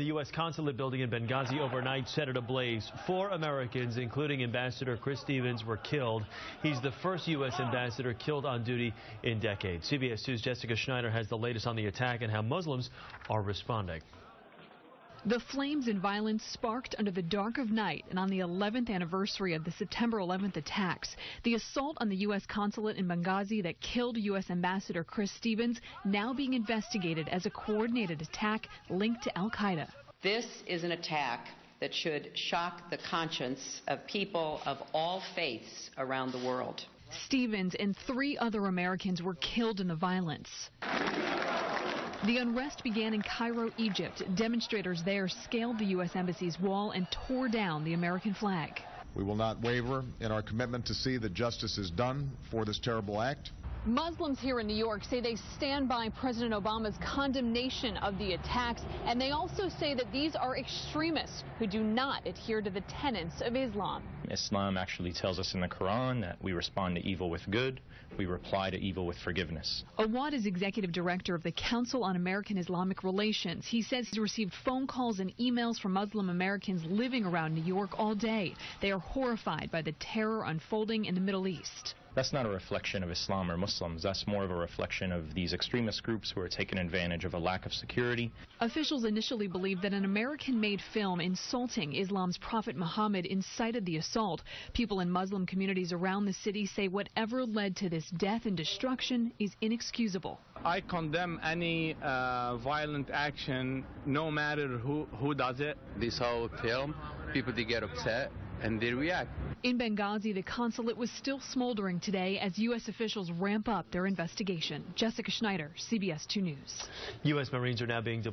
The U.S. consulate building in Benghazi overnight set it ablaze. 4 Americans, including Ambassador Chris Stevens, were killed. He's the first U.S. ambassador killed on duty in decades. CBS 2's Jessica Schneider has the latest on the attack and how Muslims are responding. The flames and violence sparked under the dark of night and on the 11th anniversary of the September 11th attacks. The assault on the U.S. consulate in Benghazi that killed U.S. Ambassador Chris Stevens now being investigated as a coordinated attack linked to al-Qaeda. This is an attack that should shock the conscience of people of all faiths around the world. Stevens and 3 other Americans were killed in the violence. The unrest began in Cairo, Egypt. Demonstrators there scaled the U.S. Embassy's wall and tore down the American flag. We will not waver in our commitment to see that justice is done for this terrible act. Muslims here in New York say they stand by President Obama's condemnation of the attacks, and they also say that these are extremists who do not adhere to the tenets of Islam. Islam actually tells us in the Quran that we respond to evil with good, we reply to evil with forgiveness. Awad is executive director of the Council on American-Islamic Relations. He says he's received phone calls and emails from Muslim Americans living around New York all day. They are horrified by the terror unfolding in the Middle East. That's not a reflection of Islam or Muslims. That's more of a reflection of these extremist groups who are taking advantage of a lack of security. Officials initially believed that an American-made film insulting Islam's Prophet Muhammad incited the assault. People in Muslim communities around the city say whatever led to this death and destruction is inexcusable. I condemn any violent action, no matter who does it. This whole film, people they get upset and they react. In Benghazi, the consulate was still smoldering today as U.S. officials ramp up their investigation. Jessica Schneider, CBS 2 News. U.S. Marines are now being deployed